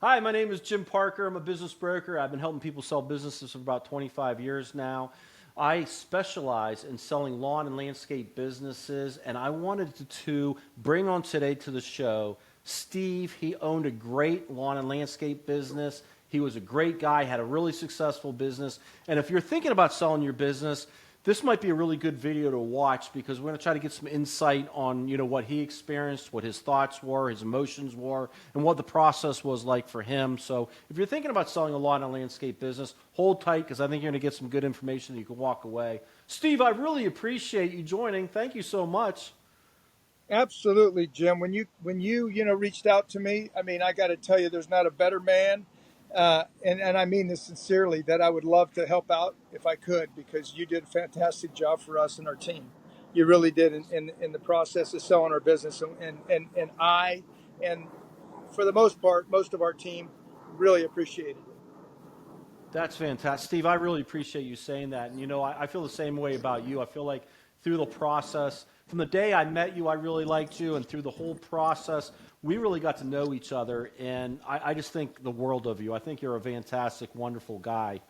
Hi, my name is Jim Parker. I'm a business broker. I've been helping people sell businesses for about 25 years now. I specialize in selling lawn and landscape businesses, and I wanted to bring on today to the show Steve. He owned a great lawn and landscape business. He was a great guy, had a really successful business. And if you're thinking about selling your business, this might be a really good video to watch because we're going to try to get some insight on, what he experienced, what his thoughts were, his emotions were, and what the process was like for him. So if you're thinking about selling a lawn and landscape business, hold tight because I think you're going to get some good information that you can walk away. Steve, I really appreciate you joining. Thank you so much. Absolutely, Jim. When you reached out to me, I mean, I got to tell you, there's not a better man, and I mean this sincerely, that I would love to help out if I could, because you did a fantastic job for us and our team. You really did in the process of selling our business, and for the most part, most of our team really appreciated it. That's fantastic. Steve, I really appreciate you saying that. And I feel the same way about you. I feel like through the process, from the day I met you, I really liked you. And through the whole process, we really got to know each other. And I just think the world of you. I think you're a fantastic, wonderful guy.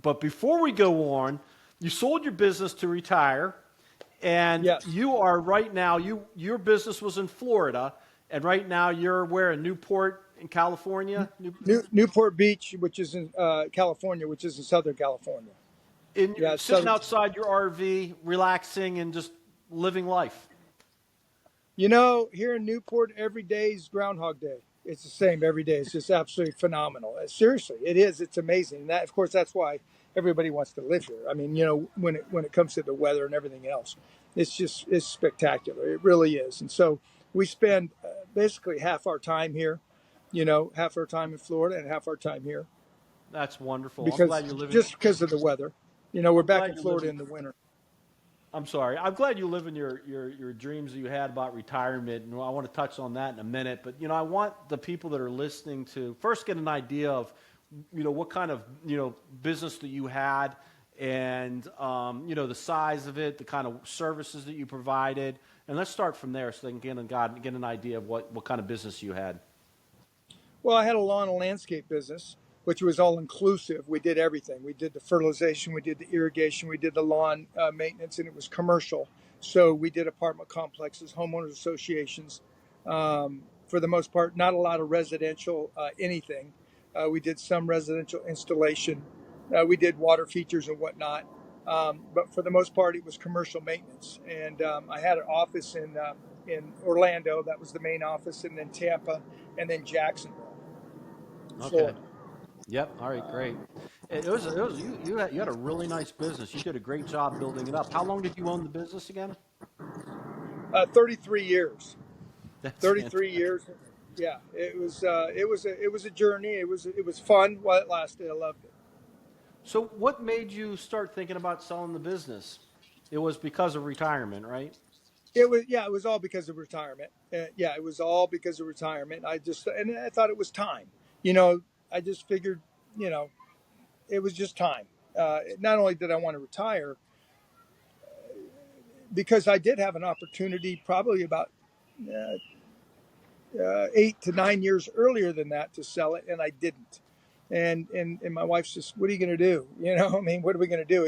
But before we go on, you sold your business to retire. And Yes. you are right now, your business was in Florida. And right now you're where? In Newport, in California? Newport Beach, which is in California, which is in Southern California. Yeah, it's Sitting Southern. outside your RV, relaxing and just living life. Here in Newport, every day is Groundhog Day. It's the same every day. It's just absolutely phenomenal. Seriously, it is. It's amazing. And that, of course, that's why everybody wants to live here. I mean, when it comes to the weather and everything else, it's spectacular. It really is. And so we spend basically half our time here. Half our time in Florida and half our time here That's wonderful. I'm because glad you're living. just because of the weather. We're I'm back in glad you're Florida living. in the winter. I'm sorry. I'm glad you live in your dreams that you had about retirement, and I want to touch on that in a minute. But I want the people that are listening to first get an idea of what kind of business that you had, and the size of it, the kind of services that you provided, and let's start from there so they can get an idea of what kind of business you had. Well, I had a lawn and landscape business, which was all inclusive. We did everything. We did the fertilization, we did the irrigation, we did the lawn maintenance, and it was commercial. So we did apartment complexes, homeowners associations. For the most part, not a lot of residential anything. We did some residential installation. We did water features and whatnot. But for the most part, it was commercial maintenance. And I had an office in Orlando. That was the main office, and then Tampa, and then Jacksonville, Okay. Florida. Yep. All right. Great. It was you had a really nice business. You did a great job building it up. How long did you own the business again? 33 years. That's 33 fantastic. years. Yeah, it was a journey. It was fun while it lasted. I loved it. So, what made you start thinking about selling the business? It was because of retirement, right? It was all because of retirement. Yeah, it was all because of retirement. I thought it was time. You know, I just figured, you know, it was just time. Not only did I want to retire, because I did have an opportunity probably about 8 to 9 years earlier than that to sell it, and I didn't. And my wife says, "What are you going to do? I mean, what are we going to do?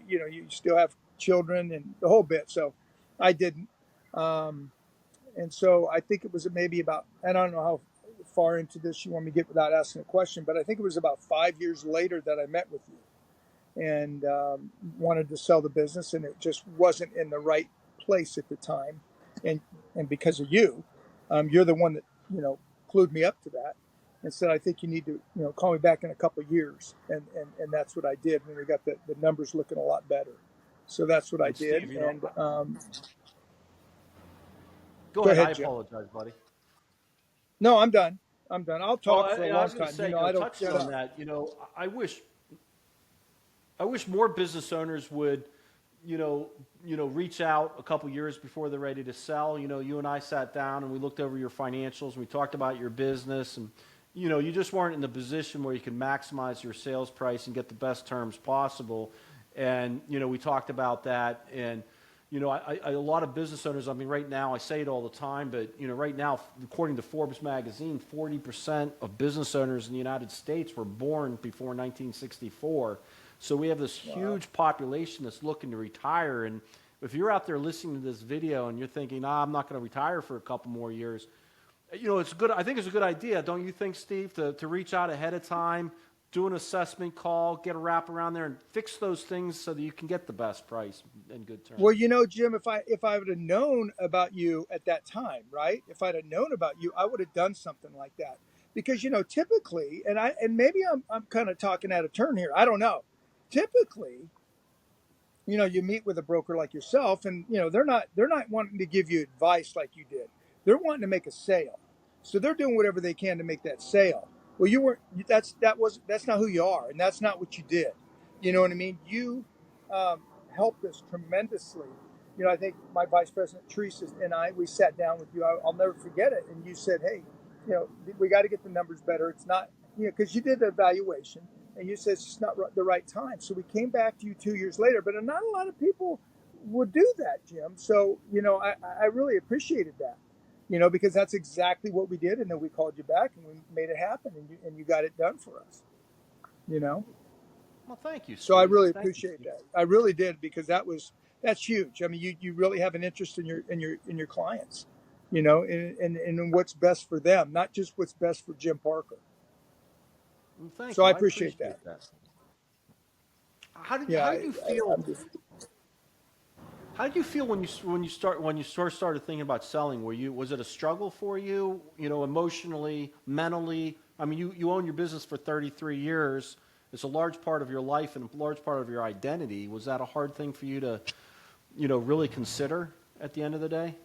You still have children and the whole bit." So I didn't. Um, and so I think it was maybe about, I don't know how far into this you want me to get without asking a question, but I think it was about 5 years later that I met with you and wanted to sell the business, and it just wasn't in the right place at the time. And because of you, you're the one that clued me up to that and said, I think you need to call me back in a couple of years, and that's what I did when we got the numbers looking a lot better. So that's what I And did. Steve, And go go ahead. ahead, I Jim. apologize, buddy. No, I'm done. I'm done. I'll Oh, talk for a I long was going to time. say, I don't touching shut on up. that, I wish more business owners would, reach out a couple years before they're ready to sell. You and I sat down and we looked over your financials and we talked about your business, and you just weren't in the position where you could maximize your sales price and get the best terms possible. And we talked about that, and A lot of business owners, I mean, right now, I say it all the time, but, right now, according to Forbes magazine, 40% of business owners in the United States were born before 1964. So we have this Wow. huge population that's looking to retire. And if you're out there listening to this video and you're thinking, I'm not going to retire for a couple more years, it's good. I think it's a good idea, don't you think, Steve, to reach out ahead of time, do an assessment call, get a wrap around there, and fix those things so that you can get the best price and good terms. Well, Jim, if I would have known about you at that time, right? If I'd have known about you, I would have done something like that. Because typically, and maybe I'm kind of talking out of turn here. I don't know. Typically, you meet with a broker like yourself, and they're not wanting to give you advice like you did. They're wanting to make a sale, so they're doing whatever they can to make that sale. Well, you weren't. That's not who you are, and that's not what you did. You know what I mean? You um, helped us tremendously. I think my vice president Teresa and we sat down with you. I'll never forget it. And you said, "Hey, we got to get the numbers better. It's not, because you did the evaluation." And you said it's just not the right time. So we came back to you 2 years later, but not a lot of people would do that, Jim. So, I really appreciated that, because that's exactly what we did. And then we called you back and we made it happen, and you got it done for us, you know? Well, thank you, So I Steve. really Thank you, appreciate Steve. that. I really did, because that's huge. I mean, you really have an interest in your clients, and what's best for them, not just what's best for Jim Parker. Well, thank So you. I I appreciate that. appreciate that. Yeah, How did you feel? I'm just, How did you feel when you first started thinking about selling? Was it a struggle for you? Emotionally, mentally. I mean, you own your business for 33 years. It's a large part of your life and a large part of your identity. Was that a hard thing for you to, really consider at the end of the day?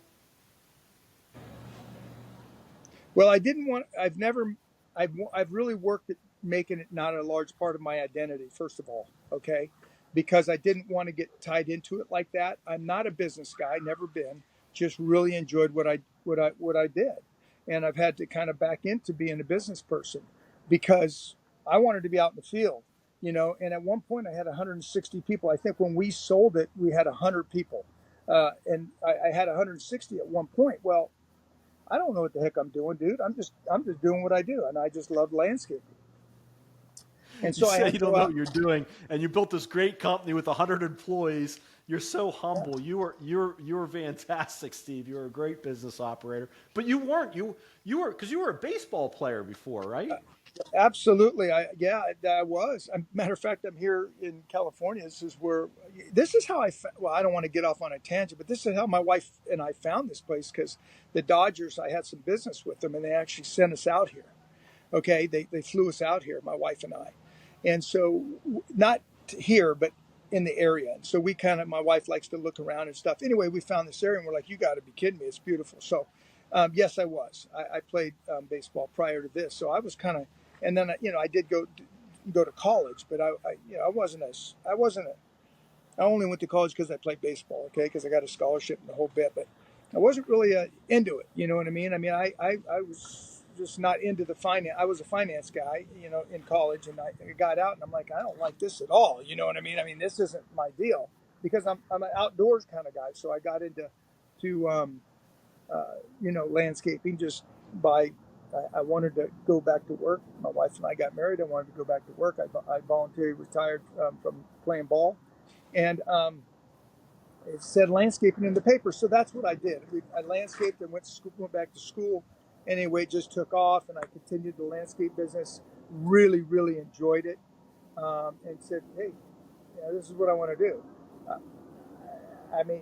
well, I didn't want. I've really worked at making it not a large part of my identity. First of all, okay, because I didn't want to get tied into it like that. I'm not a business guy, never been. Just really enjoyed what I did, and I've had to kind of back into being a business person because I wanted to be out in the field, And at one point, I had 160 people. I think when we sold it, we had 100 people, and I had 160 at one point. Well, I don't know what the heck I'm doing, dude. I'm just doing what I do, and I just love landscaping. And You so I say had you to don't go know out. what you're doing, and you built this great company with 100 employees. You're so Yeah, humble. You were fantastic, Steve. You were a great business operator. But you weren't. You were a baseball player before, right? absolutely. I was. Matter of fact, I'm here in California. This is how well, I don't want to get off on a tangent, but this is how my wife and I found this place, because the Dodgers, I had some business with them, and they actually sent us out here. Okay, they flew us out here, my wife and I, and so not here, but in the area. And so my wife likes to look around and stuff. Anyway, we found this area, and we're like, you got to be kidding me! It's beautiful. So, yes, I was. I played baseball prior to this, so I was kind of, and then I did go to college, but I only went to college because I played baseball, okay, because I got a scholarship and the whole bit, but I wasn't really into it. You know what I mean? I was just not into the finance. I was a finance guy, in college, and I got out, and I'm like, I don't like this at all. You know what I mean? I mean, this isn't my deal, because I'm an outdoors kind of guy. So I got into to landscaping just by. I wanted to go back to work. My wife and I got married. I wanted to go back to work. I voluntarily retired from playing ball, and it said landscaping in the paper, so that's what I did. I landscaped and went back to school. Anyway, it just took off, and I continued the landscape business. Really, really enjoyed it, and said, "Hey, this is what I want to do." Uh, I mean,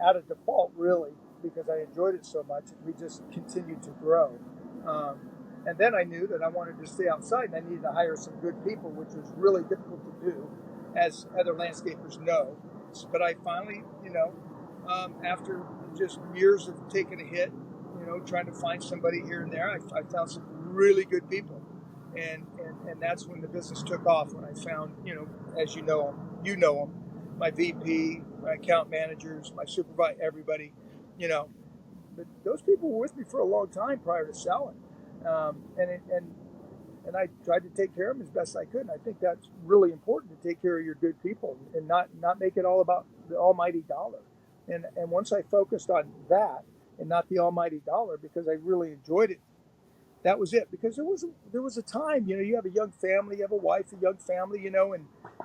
out of default, really, because I enjoyed it so much. We just continued to grow, um, and then I knew that I wanted to stay outside, and I needed to hire some good people, which was really difficult to do, as other landscapers know. But I finally, after just years of taking a hit, trying to find somebody here and there, I found some really good people, and that's when the business took off. When I found, as you know them, my VP, my account managers, my supervisor, everybody, you know. But those people were with me for a long time prior to selling, and I tried to take care of them as best I could. And I think that's really important, to take care of your good people and not make it all about the almighty dollar. And once I focused on that and not the almighty dollar, because I really enjoyed it, that was it. Because there was a time, you have a young family, you have a wife, a young family,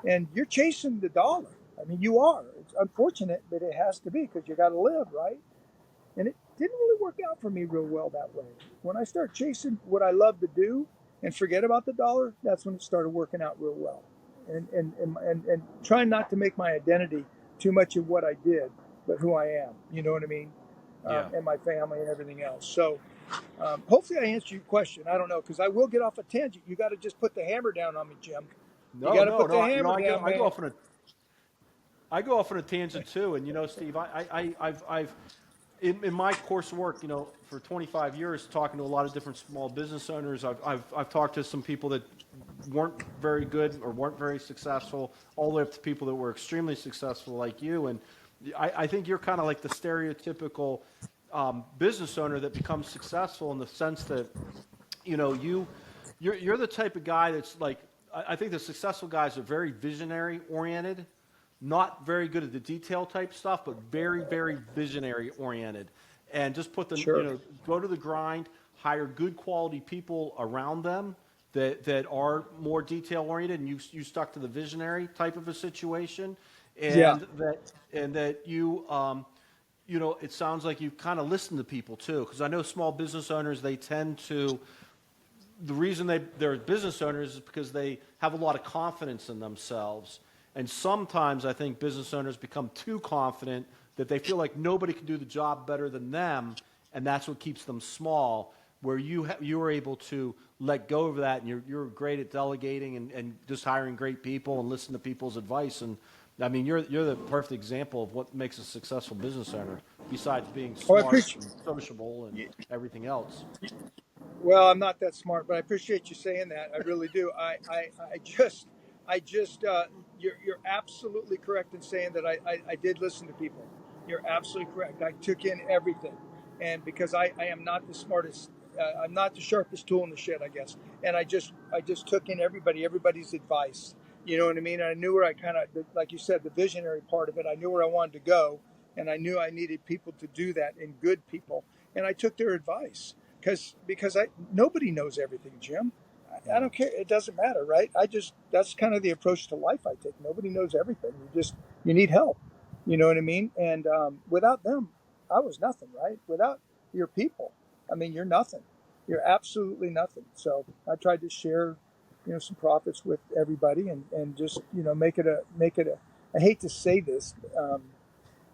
and you're chasing the dollar. I mean, you are. It's unfortunate, but it has to be because you got to live, right? And it didn't really work out for me real well that way. When I start chasing what I love to do and forget about the dollar, that's when it started working out real well. And trying not to make my identity too much of what I did, but who I am. You know what I mean? Yeah. And my family and everything else. So hopefully I answered your question. I don't know, because I will get off a tangent. You got to just put the hammer down on me, Jim. You No, got to no, put the no. hammer down, I go man. off on a tangent too. And Steve, I've in my course of work, for 25 years, talking to a lot of different small business owners, I've talked to some people that weren't very good or weren't very successful, all the way up to people that were extremely successful like you. And I think you're kind of like the stereotypical business owner that becomes successful in the sense that you're the type of guy that's like, I think the successful guys are very visionary oriented, not very good at the detail type stuff, but very, very visionary oriented. And just Sure. go to the grind, hire good quality people around them that are more detail oriented, and you stuck to the visionary type of a situation, Yeah. and that it sounds like you kind of listen to people too, because I know small business owners, they tend to, the reason they're business owners is because they have a lot of confidence in themselves. And sometimes I think business owners become too confident that they feel like nobody can do the job better than them, and that's what keeps them small. Where you are able to let go of that, and you're great at delegating and just hiring great people and listening to people's advice. And I mean, you're the perfect example of what makes a successful business owner, besides being Oh, I smart appreciate. and sociable and everything else. Well, I'm not that smart, but I appreciate you saying that. I really do. I just, you're absolutely correct in saying that I did listen to people. You're absolutely correct. I took in everything, and because I am not the smartest, I'm not the sharpest tool in the shed, I guess. And I just took in everybody's advice. You know what I mean? And I knew where I kind of, like you said, the visionary part of it. I knew where I wanted to go, and I knew I needed people to do that, and good people. And I took their advice because nobody knows everything, Jim. I Yeah. don't care. It doesn't matter, right? That's kind of the approach to life I take. Nobody knows everything. You need help. You know what I mean? And without them, I was nothing, right? Without your people, I mean, you're nothing. You're absolutely nothing. So I tried to share, some profits with everybody, and just make it a. I hate to say this.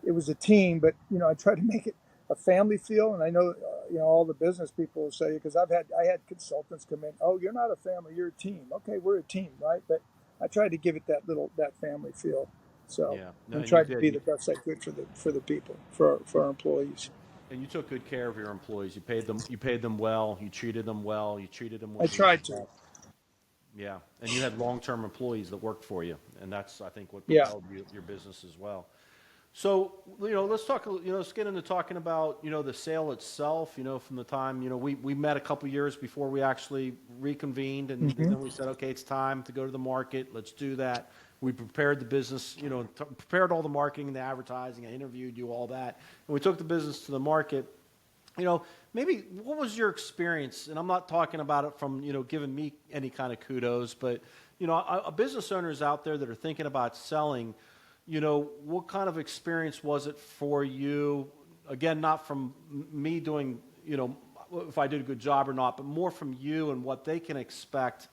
It was a team, but I tried to make it a family feel. And I know all the business people will say, because I had consultants come in. Oh, you're not a family, you're a team. Okay, we're a team, right? But I tried to give it that family feel. So, Yeah. No, and and you tried to be did. the best I could for the people, for our employees. And you took good care of your employees. You paid them well. You treated them well. You treated them I with tried to. respect. Yeah, and you had long-term employees that worked for you, and that's, I think, what Yeah. propelled your business as well. So, let's talk. Let's get into talking about the sale itself. From the time we met a couple years before we actually reconvened, and Hmm. then we said, okay, it's time to go to the market. Let's do that. We prepared the business. Prepared all the marketing, the advertising. I interviewed you, all that, and we took the business to the market. Maybe what was your experience? And I'm not talking about it from, giving me any kind of kudos, but, business owners out there that are thinking about selling, what kind of experience was it for you? Again, not from me doing, if I did a good job or not, but more from you and what they can expect,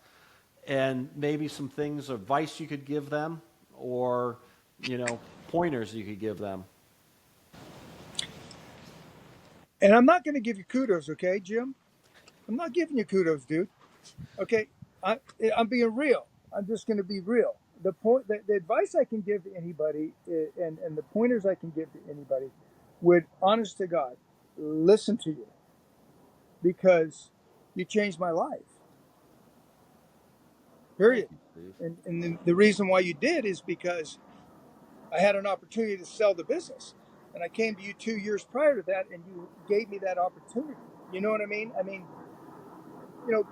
and maybe some things, advice you could give them, or, pointers you could give them. And I'm not going to give you kudos, okay, Jim? I'm not giving you kudos, dude. Okay, I, I'm being real. I'm just going to be real. The advice I can give to anybody, and the pointers I can give to anybody, would, honest to God, listen to you, because you changed my life. Thank Period. you, Steve. And the reason why you did is because I had an opportunity to sell the business, and I came to you 2 years prior to that, and you gave me that opportunity. You know what I mean? I mean, you know,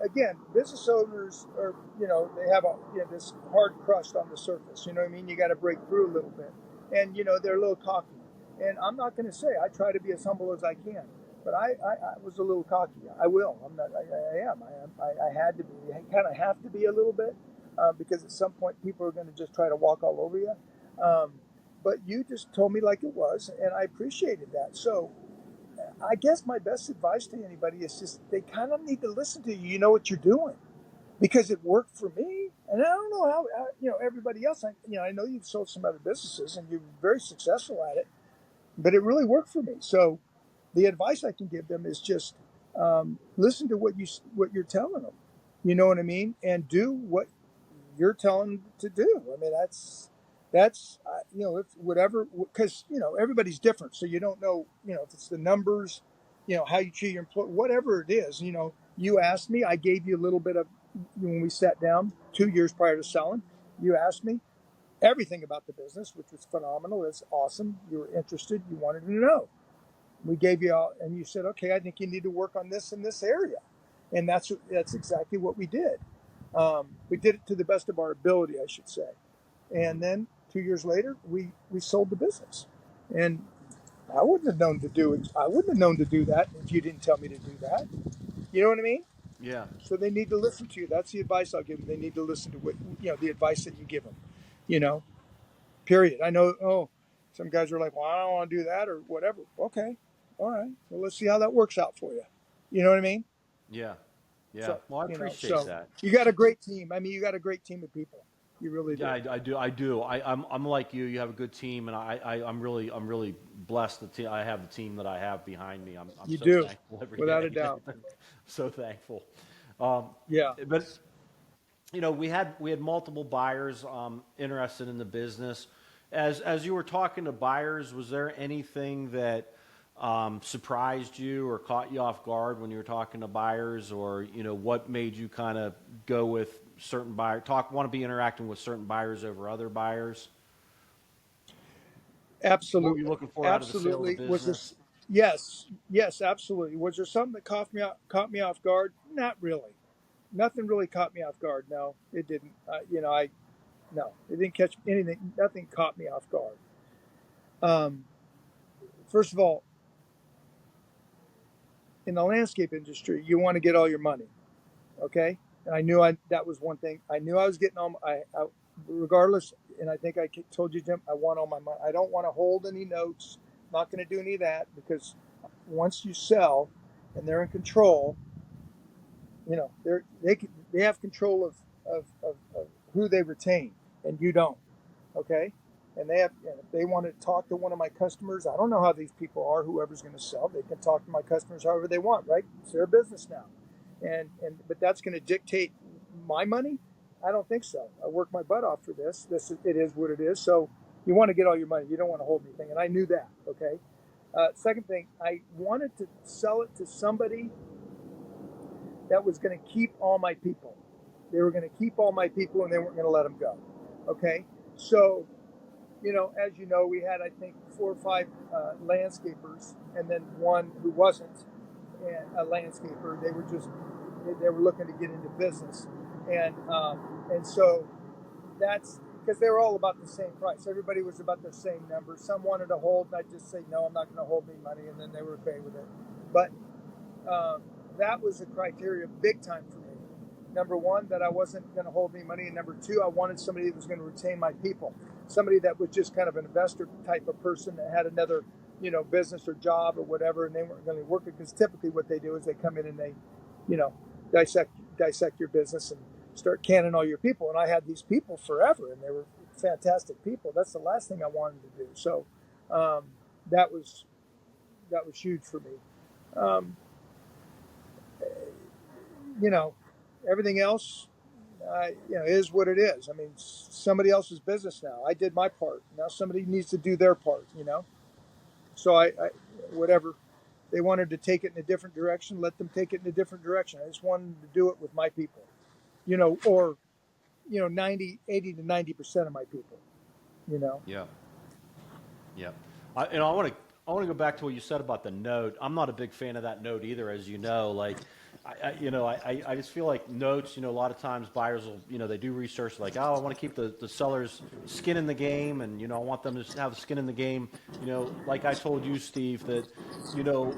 again, business owners are, they have this hard crust on the surface. You know what I mean? You got to break through a little bit, and they're a little cocky. And I'm not going to say I try to be as humble as I can, but I was a little cocky. I will. I'm not. I am. I had to be. I kind of have to be a little bit because at some point people are going to just try to walk all over you. Um, but you just told me like it was, and I appreciated that. So I guess my best advice to anybody is just they kind of need to listen to you. You know what you're doing because it worked for me, and I don't know how everybody else. I know you've sold some other businesses and you're very successful at it, but it really worked for me. So the advice I can give them is just listen to what you're telling them. You know what I mean, and do what you're telling them to do. I mean, that's if whatever because everybody's different, so you don't know if it's the numbers, how you treat your employee, whatever it is. You asked me, I gave you a little bit of when we sat down 2 years prior to selling. You asked me everything about the business, which was phenomenal. It's awesome. You were interested. You wanted to know. We gave you all, and you said, okay, I think you need to work on this in this area, and that's exactly what we did. We did it to the best of our ability, I should say. And then 2 years later, we sold the business, and I wouldn't have known to do it. I wouldn't have known to do that if you didn't tell me to do that. You know what I mean? Yeah. So they need to listen to you. That's the advice I'll give them. They need to listen to what the advice that you give them. You know, period. I know. Oh, some guys are like, well, I don't want to do that or whatever. Okay, all right. Well, let's see how that works out for you. You know what I mean? Yeah. Yeah. So Well, I appreciate so that. you got a great team. I mean, you got a great team of people. You really Yeah, do. I do. I do. I'm like you. You have a good team, and I'm really blessed. I have the team that I have behind me. I'm You so do, thankful every without a day. doubt. So thankful. Um, Yeah. but we had multiple buyers interested in the business. As you were talking to buyers, was there anything that surprised you or caught you off guard when you were talking to buyers, or what made you kind of go with certain buyers, want to be interacting with certain buyers over other buyers? What were you Absolutely. looking for out of the sale of the Absolutely. Was business? this? Yes. Yes. Absolutely. Was there something that caught me off guard? Not really. Nothing really caught me off guard. No, it didn't. I no, it didn't catch anything. Nothing caught me off guard. Um, First of all, in the landscape industry, you want to get all your money. Okay, and I knew that was one thing. I knew I was getting all. Regardless, and I think I told you, Jim. I want all my money. I don't want to hold any notes. I'm not going to do any of that because once you sell, and they're in control, they have control of who they retain, and you don't. Okay, and if they want to talk to one of my customers, I don't know how these people are. Whoever's going to sell, they can talk to my customers however they want. Right? It's their business now, but that's going to dictate my money. I don't think so. I work my butt off for this. It is what it is. So you want to get all your money. You don't want to hold anything, and I knew that. Okay. Second thing, I wanted to sell it to somebody that was going to keep all my people. They were going to keep all my people, and they weren't going to let them go. Okay. So as you know, we had I think 4 or 5 landscapers, and then one who wasn't a landscaper. They were looking to get into business, and so that's because they were all about the same price. Everybody was about the same number. Some wanted to hold, and I just say no, I'm not going to hold any money, and then they were okay with it. But that was a criteria big time for me. Number one, that I wasn't going to hold any money, and number two, I wanted somebody that was going to retain my people. Somebody that was just kind of an investor type of person that had another, business or job or whatever, and they weren't going to work it because typically what they do is they come in and they, you know, dissect your business and start canning all your people. And I had these people forever, and they were fantastic people. That's the last thing I wanted to do. So um, that was huge for me. Um, you know, Everything else, is what it is. I mean, somebody else's business now. I did my part. Now somebody needs to do their part. So I whatever they wanted to take it in a different direction, let them take it in a different direction. I just wanted to do it with my people, or 80 to 90% of my people. You know. Yeah. Yeah. I want to go back to what you said about the note. I'm not a big fan of that note either, as you know. Like, I just feel like notes, a lot of times buyers will, they do research like, oh, I want to keep the seller's skin in the game. And, I want them to have skin in the game. Like I told you, Steve, that, you know,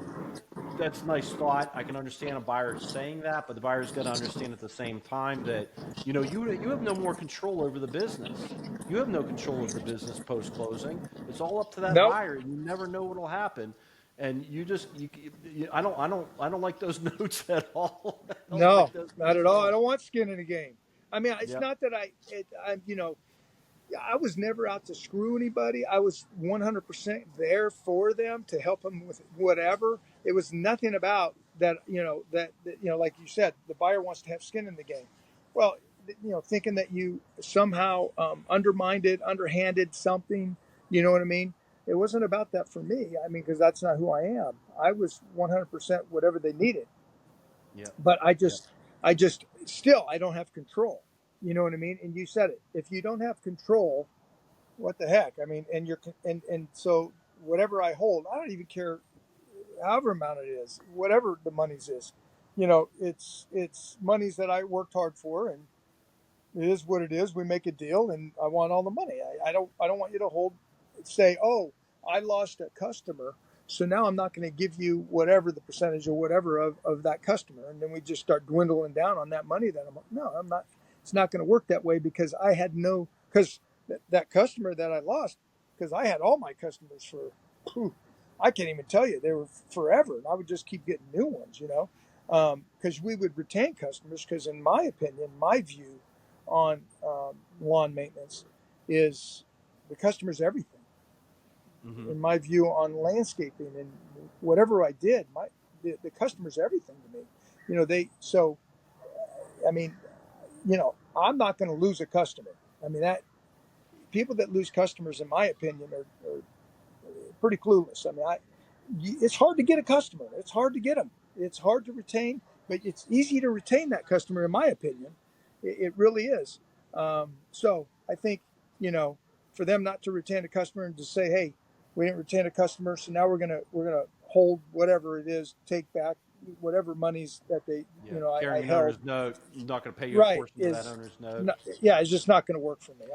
that's a nice thought. I can understand a buyer saying that, but the buyer's got to understand at the same time that, you have no more control over the business. You have no control over the business post closing. It's all up to that Nope. buyer. You never know what'll happen. And I don't like those notes at all. I don't No, like those not notes at at all. I all. don't want skin in the game. I mean, it's Yep. not that I was never out to screw anybody. I was 100% there for them to help them with whatever. It was nothing about that, like you said, the buyer wants to have skin in the game. Well, thinking that you somehow undermined it, underhanded something, you know what I mean? It wasn't about that for me. I mean, because that's not who I am. I was 100% whatever they needed. Yep. But Yep. I just still I don't have control. You know what I mean? And you said it. If you don't have control, what the heck? I mean, and so whatever I hold, I don't even care however amount it is, whatever the money's is. It's monies that I worked hard for, and it is what it is. We make a deal, and I want all the money. I don't want you to say, oh, I lost a customer, so now I'm not going to give you whatever the percentage or whatever of that customer, and then we just start dwindling down on that money. I'm not. It's not going to work that way because I had no because that customer that I lost because I had all my customers for. Whew, I can't even tell you they were forever, and I would just keep getting new ones. Because we would retain customers because, in my opinion, my view on lawn maintenance is the customer's everything. Hmm. In my view on landscaping and whatever I did, the customer's everything to me. They so I mean, I'm not going to lose a customer. I mean that people that lose customers, in my opinion, are pretty clueless. I mean, it's hard to get a customer. It's hard to get them. It's hard to retain, but it's easy to retain that customer, in my opinion. It really is. So I think for them not to retain a customer and to say, "Hey, we didn't retain a customer, so now we're gonna hold whatever it is, take back whatever monies that they Yeah. I Carrying an held." owner's note, not going to pay you a Right portion of that is owner's note. not, yeah, it's just not going to work for me.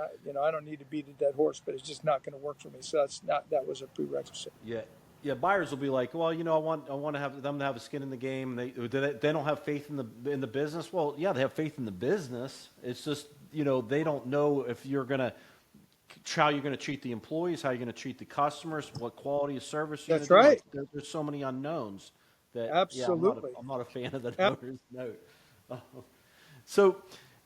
I don't need to beat a dead horse, but it's just not going to work for me. So that was a prerequisite. Yeah. Yeah, buyers will be like, well, I want to have them to have a skin in the game. They don't have faith in the business. Well, yeah, they have faith in the business. It's just they don't know if you're gonna how you're gonna treat the employees, how you're gonna treat the customers, what quality of service you're That's gonna do. Like right. there's so many unknowns that yeah, Absolutely. I'm not a fan of the Yep. owner's note. So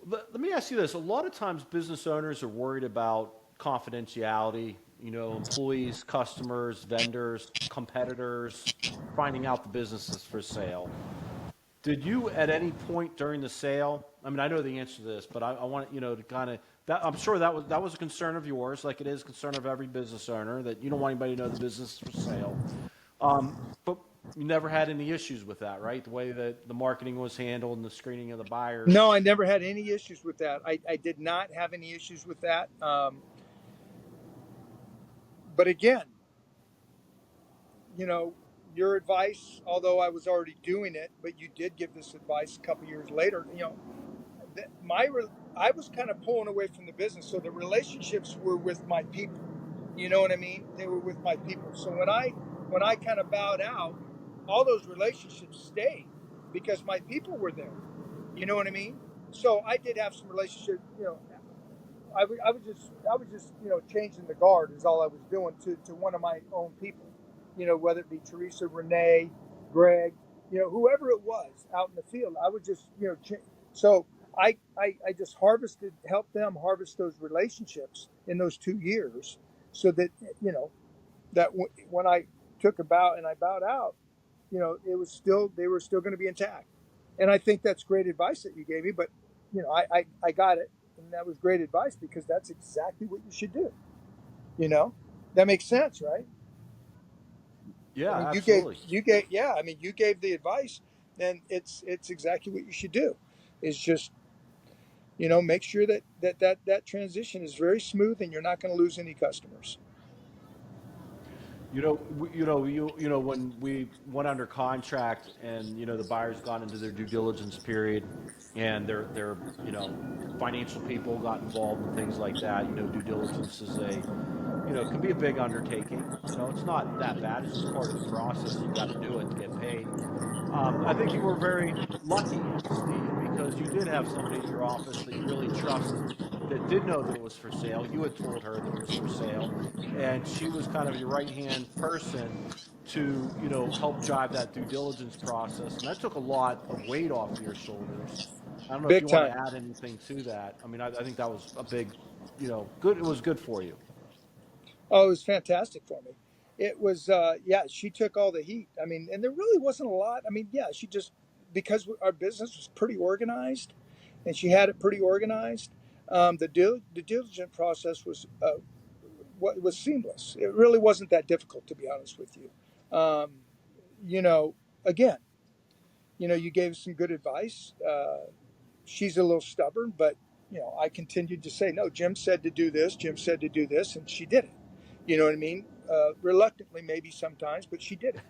let me ask you this. A lot of times business owners are worried about confidentiality, employees, customers, vendors, competitors, finding out the business is for sale. Did you at any point during the sale, I mean, I know the answer to this, but I want, to kind of, that, I'm sure that was a concern of yours, like it is a concern of every business owner, that you don't want anybody to know the business is for sale. But you never had any issues with that, right? The way that the marketing was handled and the screening of the No, I buyers. never had any issues with that. I did not have any issues with that. But again, you know, your advice, although I was already doing it, but you did give this advice a couple years later. That I was kind of pulling away from the business, so the relationships were with my people. You know what I mean? They were with my people. So when I kind of bowed out, all those relationships stayed because my people were there. You know what I mean? So I did have some relationships. I was just changing the guard is all I was doing to one of my own people. Whether it be Teresa, Renee, Greg, whoever it was out in the field, I would just so I just helped them harvest those relationships in those 2 years, so that when I took a bow and I bowed out, it was still they were still going to be intact. And I think that's great advice that you gave me. But I got it, and that was great advice because that's exactly what you should do. You know, that makes sense, right? I Yeah, mean, absolutely. yeah. I mean, you gave the advice, and it's exactly what you should do. Is just make sure that transition is very smooth, and you're not going to lose any customers. When we went under contract and the buyer's gone into their due diligence period, and their financial people got involved and things like that. Due diligence is can be a big undertaking. It's not that bad. It's just part of the process. You got to do it to get paid. I think you were very lucky, Steve, because you did have somebody at your office that you really trusted that did know that it was for sale. You had told her that it was for sale, and she was kind of your right hand person to help drive that due diligence process, and that took a lot of weight off of your shoulders. I don't know if Big you want to time. add anything to that. I mean, I think that was a big, good. It was good for you. Oh, it was fantastic for me. It was, yeah, she took all the heat. I mean, and there really wasn't a lot. I mean, yeah, she just, because our business was pretty organized and she had it pretty organized, the diligent process was seamless. It really wasn't that difficult, to be honest with you. Um, you know, again, you gave some good advice. She's a little stubborn, but I continued to say, no, Jim said to do this, Jim said to do this, and she did it. You know what I mean? Reluctantly, maybe sometimes, but she did it.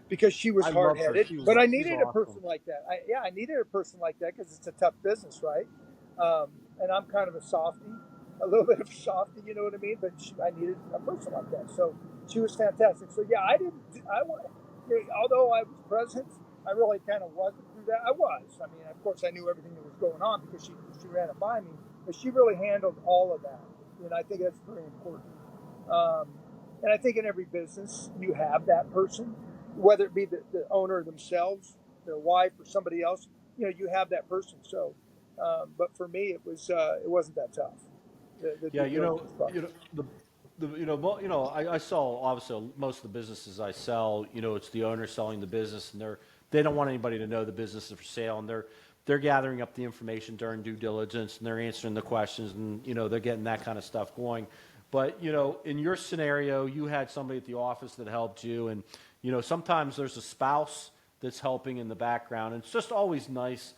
Because she was I hard loved her. headed. But I She's needed a awesome. person like that. I needed a person like that because it's a tough business, right? And I'm kind of a softie, a little bit of a softie, you know what I mean? But I needed a person like that. So she was fantastic. So yeah, I didn't. Although I was present, I really kind of wasn't through that. I was. I mean, of course, I knew everything that was going on because she ran it by me, but she really handled all of that. And I think that's very important. Um, and I think in every business, you have that person, whether it be the owner themselves, their wife, or somebody else. You have that person. So, but for me, it wasn't that tough. The Yeah, due diligence process. I sell obviously most of the businesses I sell. It's the owner selling the business, and they don't want anybody to know the business is for sale, and they're gathering up the information during due diligence, and they're answering the questions, and they're getting that kind of stuff going. But in your scenario, you had somebody at the office that helped you, and sometimes there's a spouse that's helping in the background, and it's just always nice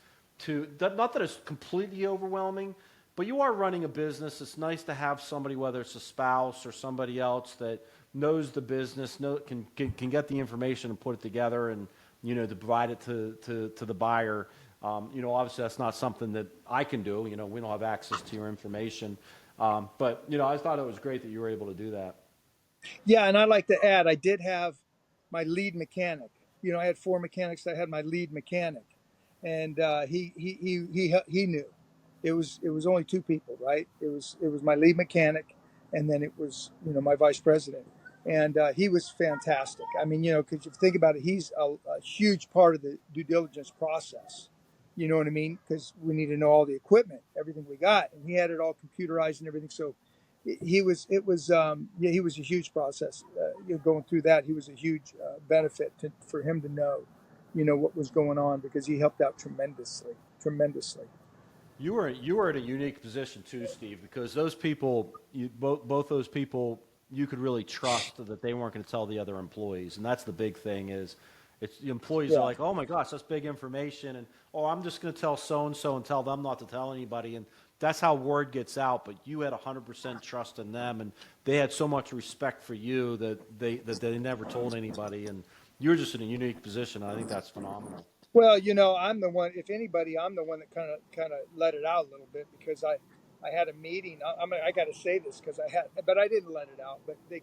not that it's completely overwhelming, but you are running a business. It's nice to have somebody, whether it's a spouse or somebody else that knows the business, can get the information and put it together, and to provide it to the buyer. Obviously that's not something that I can do. We don't have access to your information, but I thought it was great that you were able to do that. Yeah, and I'd like to add, I did have my lead mechanic. I had four mechanics. I had my lead mechanic, and he knew. It was only two people, right? It was my lead mechanic, and then it was my vice president, and he was fantastic. I mean, because if you think about it, he's a huge part of the due diligence process. You know what I mean? Because we need to know all the equipment, everything we got, and he had it all computerized and everything. So yeah, he was a huge process. Going through that, he was a huge benefit for him to know, what was going on because he helped out tremendously. You were in a unique position too, Steve, because those people, both those people, you could really trust that they weren't going to tell the other employees, and that's the big thing. Is it's the employees are Yeah. like, oh my gosh, that's big information, and oh, I'm just going to tell so and so and tell them not to tell anybody, and that's how word gets out. But you had 100% trust in them, and they had so much respect for you that they never told anybody, and you're just in a unique position. I think that's phenomenal. Well, I'm the one. If anybody, I'm the one that kind of let it out a little bit because I had a meeting. I got to say this because but I didn't let it out. But they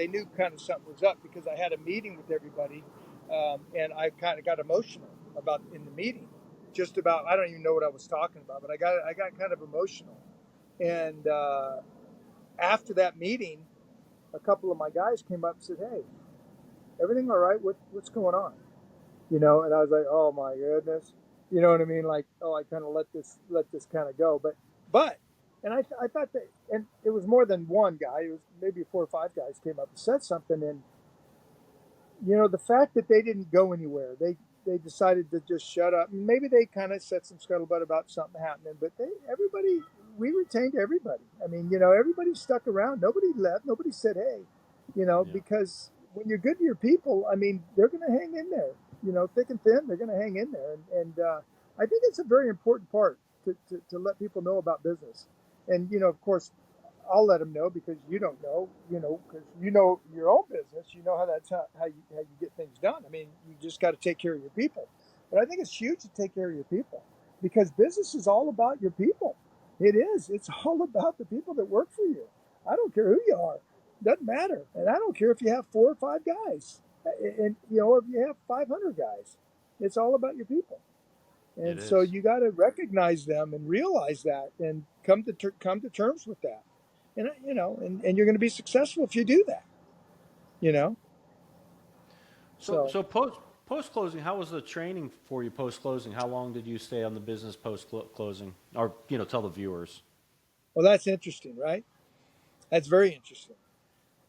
knew kind of something was up because I had a meeting with everybody, and I kind of got emotional about in the meeting, just about. I don't even know what I was talking about, but I got kind of emotional. And after that meeting, a couple of my guys came up and said, "Hey, everything all right? What's going on?" And I was like, oh my goodness, you know what I mean? Like, oh, I kind of let this kind of go, but, and I thought that, and it was more than one guy. It was maybe 4 or 5 guys came up and said something, and the fact that they didn't go anywhere, they decided to just shut up. Maybe they kind of said some scuttlebutt about something happening, but we retained everybody. I mean, everybody stuck around. Nobody left. Nobody said, hey, Yeah. because when you're good to your people, I mean, they're going to hang in there. Thick and thin, they're going to hang in there. And I think it's a very important part to let people know about business. And, of course, I'll let them know because you don't know, because you know your own business. You know how you get things done. I mean, you just got to take care of your people. But I think it's huge to take care of your people because business is all about your people. It is. It's all about the people that work for you. I don't care who you are. Doesn't matter. And I don't care if you have 4 or 5 guys, and or if you have 500 guys. It's all about your people. It And so is. you got to recognize them and realize that, and come to terms with that. And and you're going to be successful if you do that. You know. So, So so post closing, how was the training for you post closing? How long did you stay on the business post closing, or tell the viewers? well, that's interesting, right? That's very interesting.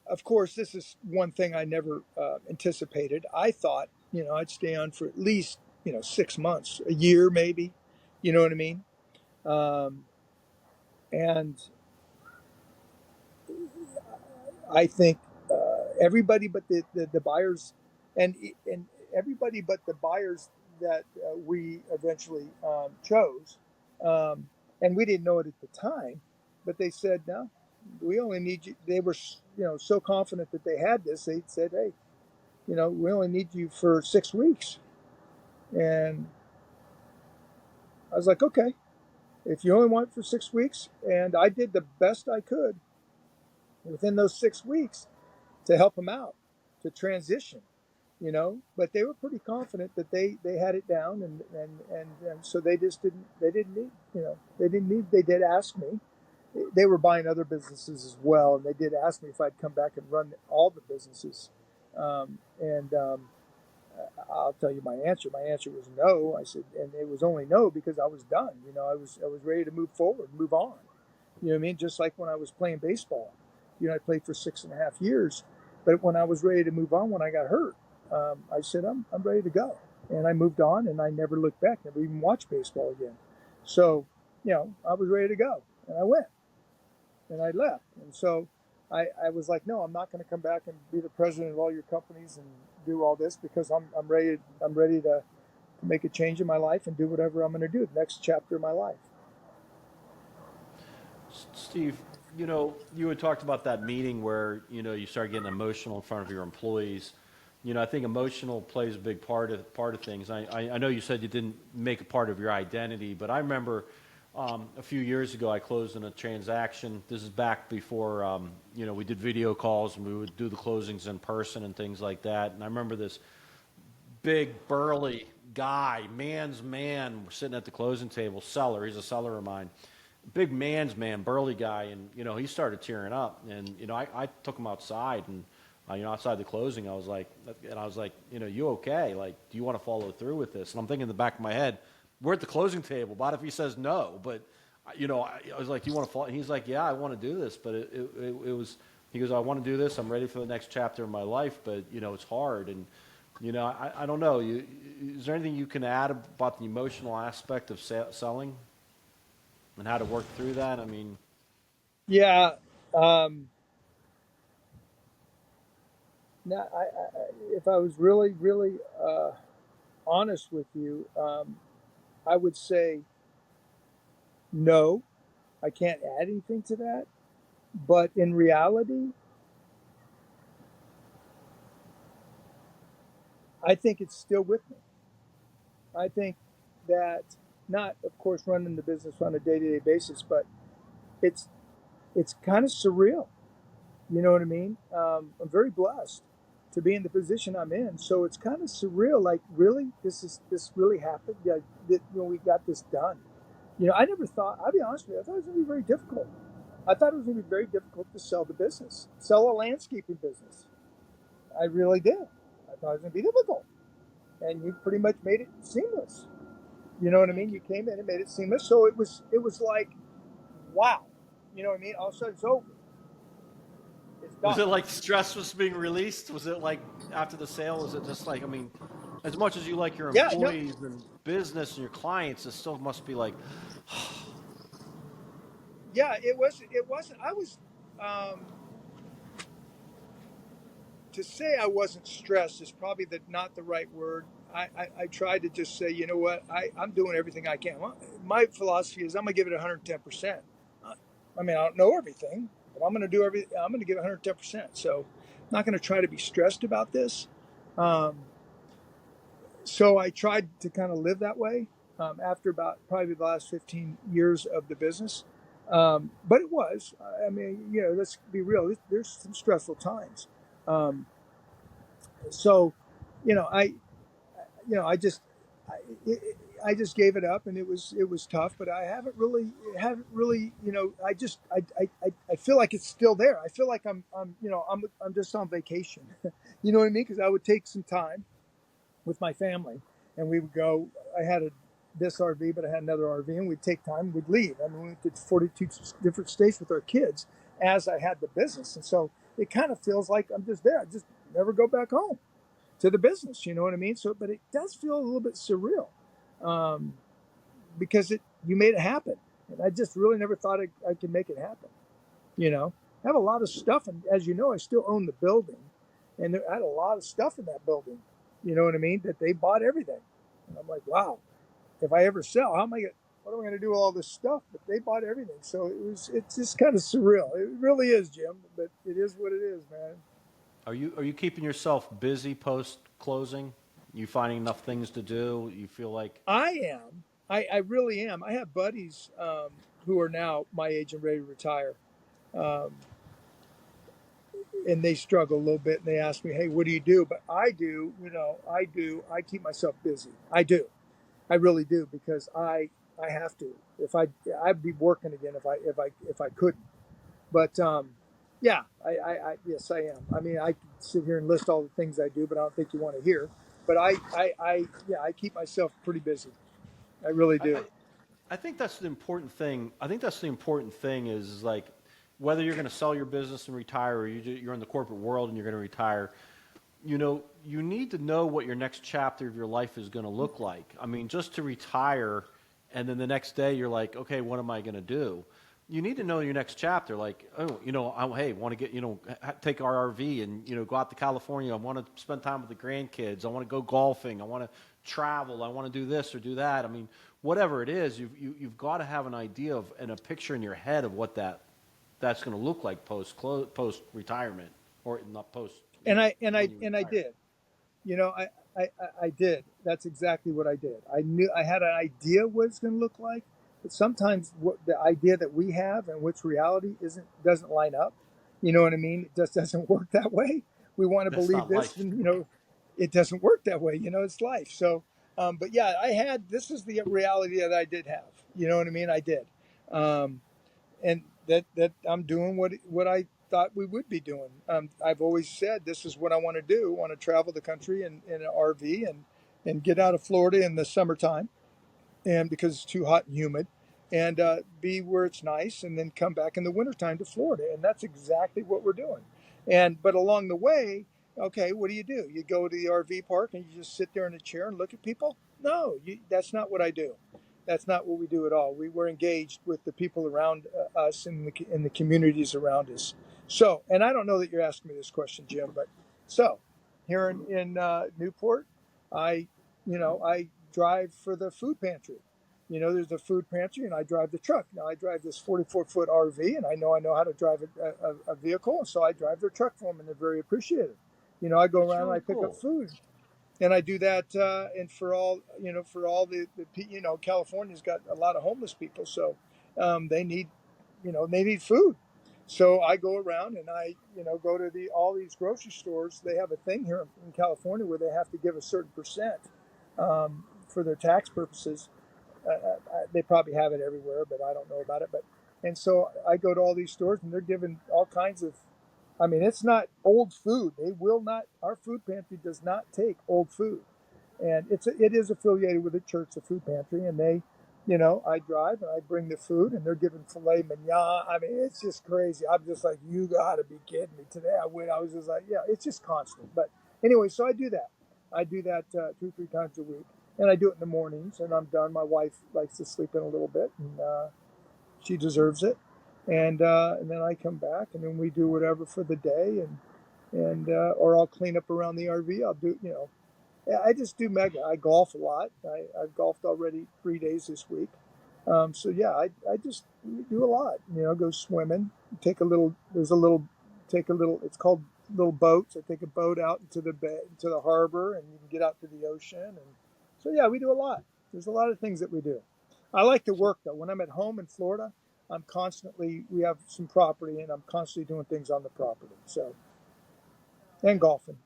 Of course, this is one thing I never anticipated. I thought I'd stay on for at least 6 months, a year, maybe. You know what I mean? Um, and I think everybody but the buyers, and and everybody but the buyers that we eventually chose, um, and we didn't know it at the time, but they said no, we only need you. They were so confident that they had this. They said, hey, we only need you for 6 weeks, and I was like, okay, if you only want it for 6 weeks, and I did the best I could within those 6 weeks to help them out to transition, but they were pretty confident that they had it down, and so they did ask me. They were buying other businesses as well, and they did ask me if I'd come back and run all the businesses, and I'll tell you my answer. My answer was no. I said, and it was only no because I was done. I was ready to move forward, move on. You know what I mean? Just like when I was playing baseball. I played for 6.5 years, but when I was ready to move on, when I got hurt, I said, I'm ready to go. And I moved on, and I never looked back, never even watched baseball again. So, I was ready to go, and I went, and I left. And so I was like, no, I'm not going to come back and be the president of all your companies and do all this because I'm ready to make a change in my life and do whatever I'm going to do, the next chapter of my life. Steve, you had talked about that meeting where, you started getting emotional in front of your employees. I think emotional plays a big part of things. I know you said you didn't make a part of your identity, but I remember a few years ago I closed in a transaction. This is back before we did video calls and we would do the closings in person and things like that. And I remember this big burly guy, man's man, sitting at the closing table, seller. He's a seller of mine, big man's man, burly guy, and he started tearing up, and I took him outside, and outside the closing, I was like, you okay? Like, do you want to follow through with this? And I'm thinking in the back of my head, we're at the closing table. What if he says no? But I was like, do you want to follow? And he's like, yeah, I want to do this, but it was. He goes, I want to do this. I'm ready for the next chapter of my life, but it's hard, and I don't know. Is there anything you can add about the emotional aspect of selling? And how to work through that? I mean, Yeah. Um, Now, if I was really, really honest with you, I would say no. I can't add anything to that. But in reality, I think it's still with me. I think that not, of course, running the business on a day-to-day basis, but it's it's kind of surreal. You know what I mean? I'm very blessed to be in the position I'm in. So it's kind of surreal. Like, really, this really happened. Yeah, we got this done. I never thought. I'll be honest with you. I thought it was going to be very difficult. I thought it was going to be very difficult to sell the business, sell a landscaping business. I really did. I thought it was going to be difficult, and you pretty much made it seamless. You know what I mean? thank You you. came in and made it seamless. So it was like, wow. You know what I mean? All of a sudden, it's over. It's Was done. it like stress was being released? Was it like after the sale? Was it just like, I mean, as much as you like your Yeah. No. employees and business and your clients, it still must be like, Yeah, it was. It wasn't. I was um, to say I wasn't stressed is probably not the right word. I tried to just say, you know what, I'm doing everything I can. My philosophy is I'm gonna give it 110%. I mean, I don't know everything, but I'm going to do everything. I'm going to give 110%. So I'm not going to try to be stressed about this. Um, so I tried to kind of live that way after about probably the last 15 years of the business. But it was, I mean, let's be real. There's some stressful times. Um, so, you know, I, I just, I, I just gave it up, and it was tough. But I haven't really, I feel like it's still there. I feel like I'm just on vacation. You know what I mean? Because I would take some time with my family, and we would go. I had this RV, but I had another RV, and we'd take time. We'd leave. I mean, we went to 42 different states with our kids as I had the business, and so it kind of feels like I'm just there. I just never go back home to the business. You know what I mean? So, but it does feel a little bit surreal um, because you made it happen, and I just really never thought I could make it happen. I have a lot of stuff, and as you know, I still own the building, and I had a lot of stuff in that building. You know what I mean? That they bought everything, and I'm like, wow, if I ever sell, how am I? What am I going to do with all this stuff? But they bought everything, so it's just kind of surreal. It really is, Jim, but it is what it is, man. Are you keeping yourself busy post closing? You finding enough things to do? You feel like I am. I really am. I have buddies who are now my age and ready to retire. Um, and they struggle a little bit, and they ask me, hey, what do you do? But I keep myself busy. I do. I really do, because I have to. If I'd be working again if I couldn't. But yeah, yes, I am. I mean, I could sit here and list all the things I do, but I don't think you want to hear. But yeah, I keep myself pretty busy. I really I, do. I I think that's the important thing. I think that's the important thing is like whether you're going to sell your business and retire, or you're in the corporate world and you're going to retire. You need to know what your next chapter of your life is going to look like. I mean, just to retire and then the next day you're like, okay, what am I going to do? You need to know your next chapter. Like, oh, hey, want to get, take our RV and, go out to California. I want to spend time with the grandkids. I want to go golfing. I want to travel. I want to do this or do that. I mean, whatever it is, you've got to have an idea of and a picture in your head of what that's going to look like post retirement, or not post, And when you I retire. did. I did. That's exactly what I did. I knew I had an idea what it's going to look like, but sometimes what the idea that we have and what's reality doesn't line up. You know what I mean? It just doesn't work that way. We want to That's believe not this, life. and it doesn't work that way. It's life. So, but yeah, this is the reality that I did have. You know what I mean? I did. Um, and that I'm doing what I thought we would be doing. I've always said this is what I want to do. I want to travel the country in an RV and get out of Florida in the summertime, and because it's too hot and humid, and be where it's nice, and then come back in the wintertime to Florida, and that's exactly what we're doing. But along the way, okay, what do? You go to the RV park and you just sit there in a chair and look at people? No, that's not what I do. That's not what we do at all. Were engaged with the people around us in the communities around us. So, and I don't know that you're asking me this question, Jim, but so here in Newport, I I drive for the food pantry. There's a food pantry, and I drive the truck. Now I drive this 44-foot RV, and I know how to drive a vehicle, and so I drive their truck for them, and they're very appreciative. I go That's around and I really pick up cool. food, and I do that, and for all California's got a lot of homeless people, so they need food. So I go around and I go to all these grocery stores. They have a thing here in California where they have to give a certain percent for their tax purposes. They probably have it everywhere, but I don't know about it. And so I go to all these stores, and they're giving all kinds of. I mean, it's not old food. They will not. Our food pantry does not take old food, and it is affiliated with a church, the food pantry, and I drive and I bring the food, and they're giving filet mignon. I mean, it's just crazy. I'm just like, you got to be kidding me. Today I went. I was just like, yeah, it's just constant. But anyway, so I do that. I do that 2, 3 times a week, and I do it in the mornings, and I'm done. My wife likes to sleep in a little bit, and she deserves it. And then I come back, and then we do whatever for the day, and or I'll clean up around the RV. I'll do yeah, I just do mega. I golf a lot. I've golfed already 3 days this week. So yeah, I just do a lot. Go swimming, take a little. There's a little, take a little. It's called little boats. I take a boat out into the bay, into the harbor, and you can get out to the ocean. And so yeah, we do a lot. There's a lot of things that we do. I like to So, work though. When I'm at home in Florida, I'm constantly. We have some property, and I'm constantly doing things on the property. So and golfing.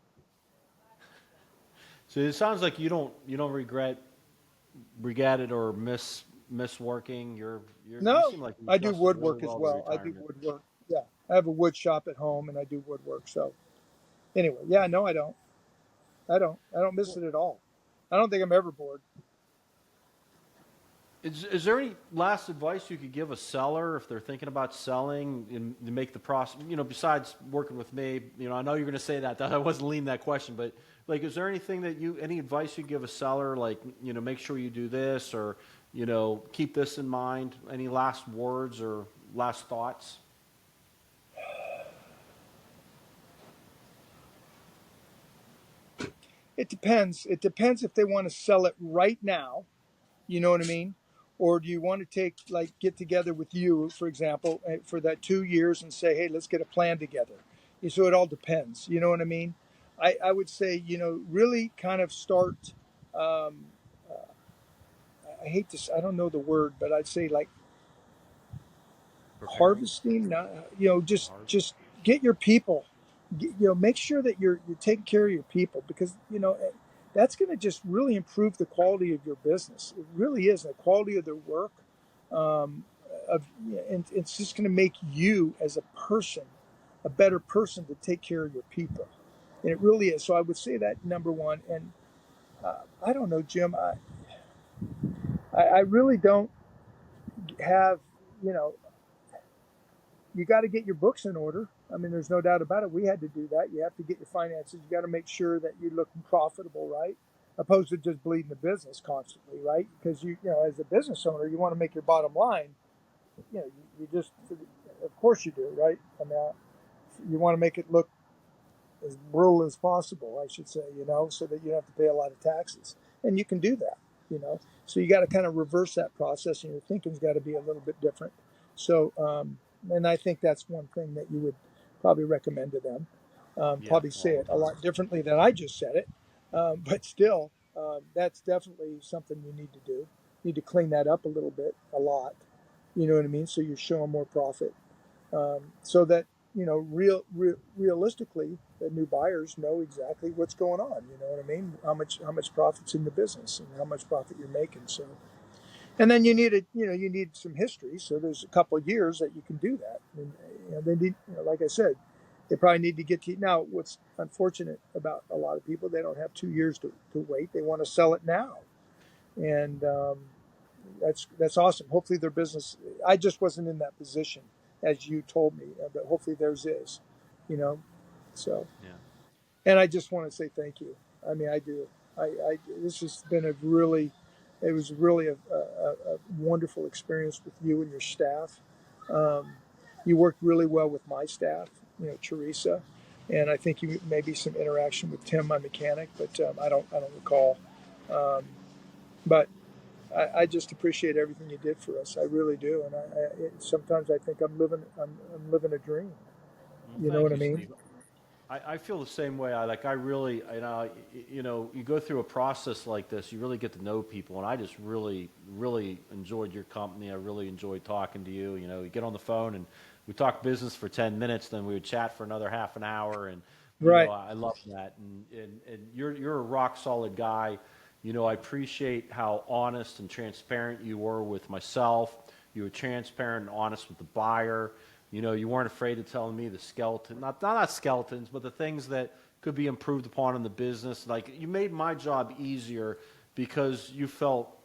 so it sounds like you don't regret it or miss working. You No, seem like you I do adjusted really woodwork as well to well. I do retirement. woodwork. Yeah, I have a wood shop at home, and I do woodwork. So anyway, yeah, no, I don't. I don't. I don't miss it at all. I don't think I'm ever bored. Is there any last advice you could give a seller if they're thinking about selling and to make the process, besides working with me, I know you're going to say that, I wasn't leading that question, but like, is there anything any advice you give a seller, like, make sure you do this or, keep this in mind? Any last words or last thoughts? It depends. It depends if they want to sell it right now. You know what I mean? Or do you want to get together with you, for example, for that 2 years and say, hey, let's get a plan together. So it all depends. You know what I mean? I would say, really kind of start. Um, I hate this. I don't know the word, but I'd say like Preparing? harvesting. Harvest? Just get your people. Make sure that you're taking care of your people because that's going to just really improve the quality of your business. It really is the quality of their work. Um, and it's just going to make you as a person a better person to take care of your people. And it really is. So I would say that number one. And I don't know, Jim. I really don't have you know you got to get your books in order. I mean, there's no doubt about it. We had to do that. You have to get your finances. You got to make sure that you're looking profitable, right? Opposed to just bleeding the business constantly, right? Because as a business owner, you want to make your bottom line. You just, of course, you do, right? I mean, you want to make it look as rural as possible, I should say, so that you don't have to pay a lot of taxes, and you can do that, So you got to kind of reverse that process, and your thinking's got to be a little bit different. So, and I think that's one thing that you would probably recommend to them. Yeah, Probably say all it the a time. lot differently than I just said it, but still, that's definitely something you need to do. You need to clean that up a little bit, a lot. You know what I mean? So you're showing more profit so that realistically, the new buyers know exactly what's going on. You know what I mean? How much profits in the business and how much profit you're making. So, and then you need some history. So there's a couple of years that you can do that. And they need, like I said, they probably need to get to now. What's unfortunate about a lot of people, they don't have 2 years to wait. They want to sell it now, and that's awesome. Hopefully their business. I just wasn't in that position as you told me, but hopefully theirs is, you know. So, Yeah. and I just want to say thank you. I mean, I do. This has been it was really a wonderful experience with you and your staff. Um, you worked really well with my staff, Teresa, and I think you maybe some interaction with Tim, my mechanic, but I don't recall. Um, but I just appreciate everything you did for us. I really do, and sometimes I think I'm living a dream. Well, You know thank what I you, mean? Steve. I feel the same way. I really, you go through a process like this, you really get to know people, and I just really, really enjoyed your company. I really enjoyed talking to you. You get on the phone and we talk business for 10 minutes, then we would chat for another half an hour, and Right. I love that. And you're a rock solid guy. I appreciate how honest and transparent you were with myself. You were transparent and honest with the buyer. You weren't afraid to tell me the skeleton, not skeletons, but the things that could be improved upon in the business. Like, you made my job easier because you felt,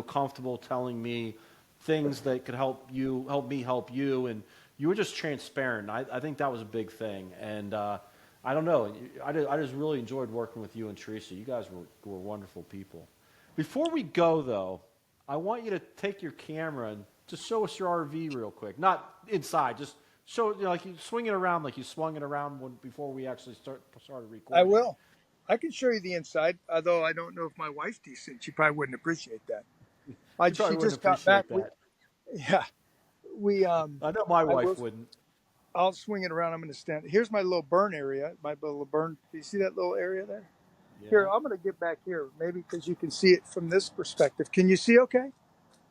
comfortable telling me things that could help me help you, and you were just transparent. I think that was a big thing, and I don't know. I just really enjoyed working with you and Teresa. You guys were wonderful people. Before we go, though, I want you to take your camera and just show us your RV real quick. Not inside, just show, like you swing it around like you swung it around before we actually started I recording. will. I can show you the inside, although I don't know if my wife's decent. She probably wouldn't appreciate that. She She probably wouldn't just got back. appreciate that. Yeah, we I know my I will. wife wouldn't. I'll swing it around. I'm going to stand. Here's my little burn area. My little burn. Do you see that little area there? Here, Yeah. I'm going to get back here, maybe because you can see it from this perspective. Can you see? Okay.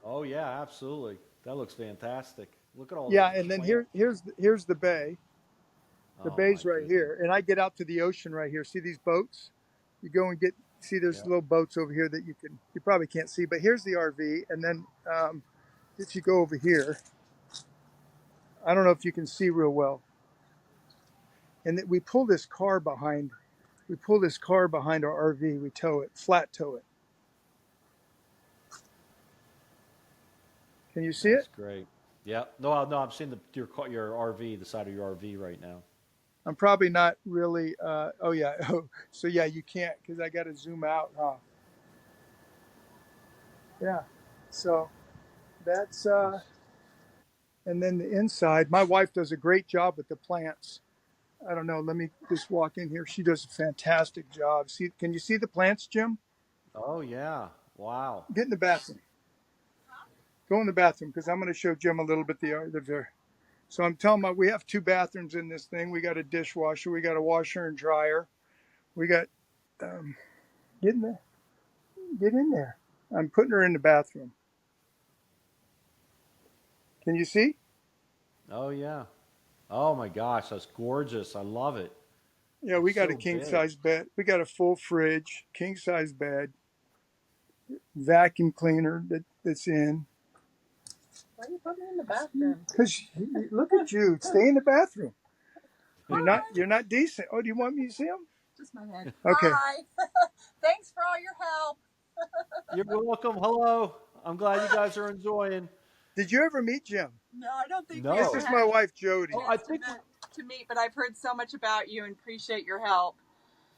Oh yeah, absolutely. That looks fantastic. Look at all Yeah, those and then plants. here's the bay. The Oh my bay's right goodness. here, and I get out to the ocean right here. See these boats? You go and get. See, there's Yeah. little boats over here that you probably can't see, but here's the RV, and then if you go over here, I don't know if you can see real well, and we pull this car behind. We pull this car behind our RV. We tow it, flat tow it. Can you see it? That's great. Yeah. No, no, I'm seeing your RV, the side of your RV right now. I'm probably not really. Oh yeah. Oh, so yeah, you can't because I got to zoom out. Huh? Yeah. So that's and then the inside. My wife does a great job with the plants. I don't know. Let me just walk in here. She does a fantastic job. See, can you see the plants, Jim? Oh yeah. Wow. Get in the bathroom. Go in the bathroom because I'm going to show Jim a little bit the. So I'm telling my we have two bathrooms in this thing. We got a dishwasher. We got a washer and dryer. We got um, get in there. Get in there. I'm putting her in the bathroom. Can you see? Oh yeah. Oh my gosh, that's gorgeous. I love it. Yeah, we It's got a so king big. size bed. We got a full fridge, king size bed, vacuum cleaner that's in. Why are you putting me in the bathroom? Because look at you, stay in the bathroom. All You're right. not decent. Oh, do you want me to see them? Just my head. Okay. Hi. Thanks for all your help. You're welcome. Hello. I'm glad you guys are enjoying. Did you ever meet Jim? No, I don't think we This ever No. is had my a wife Jody. Oh, I chance think. to meet, but I've heard so much about you and appreciate your help.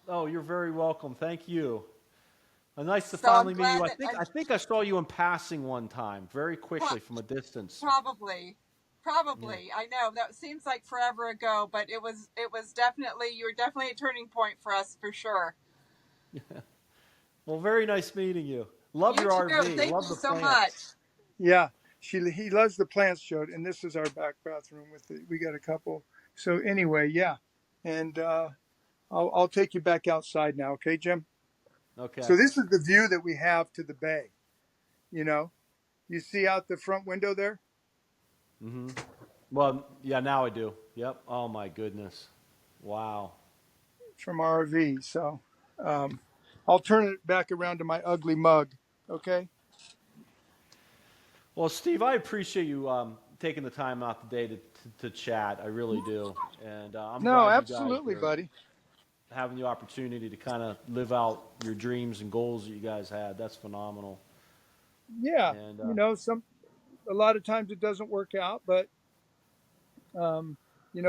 Oh, you're very welcome. Thank you. Nice to So I'm finally meet you. glad I that think I'm I think I saw you in passing one time, very pro- quickly from a distance. probably Yeah. probably. I know that seems like forever ago, but it was definitely you were definitely a turning point for us for sure. Well, very nice meeting you. Love You your too. RV. Thank Love you the so much. plants. Yeah, he loves the plants, Jody, and this is our back bathroom with we got a couple. So anyway, yeah, and I'll take you back outside now, okay, Jim? So Okay. this is the view that we have to the bay. You know, you see out the front window there Mm-hmm. Well, yeah. Now I do. Yep. Oh my goodness. Wow. from our RV. So um, I'll turn it back around to my ugly mug. Okay. Well, Steve, I appreciate you taking the time out today to chat. I really do, and I'm No, glad you guys absolutely, are buddy. having the opportunity to kind of live out your dreams and goals that you guys had. That's phenomenal. Yeah, And some a lot of times it doesn't work out, but um,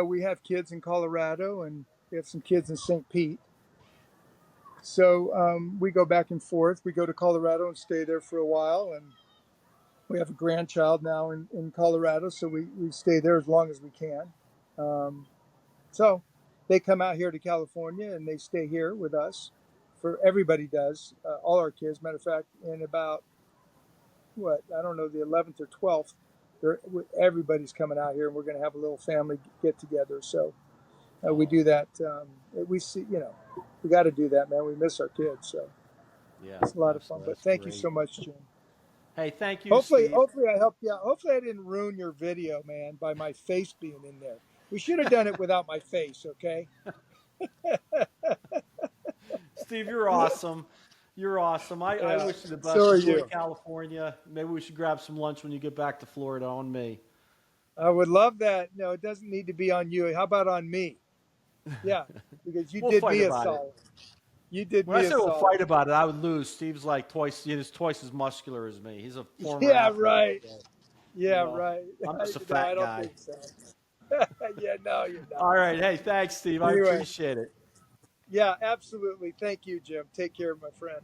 we have kids in Colorado and we have some kids in St. Pete. So we go back and forth. We go to Colorado and stay there for a while, and we have a grandchild now in Colorado, so we stay there as long as we can. Um, so they come out here to California and they stay here with us. For everybody does, all our kids. Matter of fact, in about what I don't know, the 11th or 12th, everybody's coming out here, and we're going to have a little family get together. So we oh, do that. We see, we got to do that, man. We miss our kids, so yeah, it's a lot of fun. absolutely. But That's thank you great. so much, Jim. Hey, thank you, Hopefully, Steve. hopefully I helped you out. Hopefully I didn't ruin your video, man, by my face being in there. We should have done it without my face, okay? Steve, you're awesome. You're awesome. I Yeah. wish you the So best. are Enjoy you. California. Maybe we should grab some lunch when you get back to Florida on me. I would love that. No, it doesn't need to be on you. How about on me? Yeah, because you We'll did fight me a about it. solid. You did When I me a say we'll solid. fight about it, I would lose. Steve's like twice as muscular as me. He's a former Yeah, athlete. right. So, Yeah, right. I'm just a No, I fat don't guy. think so. Yeah, no, you're All not. right. Hey, thanks, Steve. I Anyway, appreciate it. yeah, absolutely. Thank you, Jim. Take care, my friend.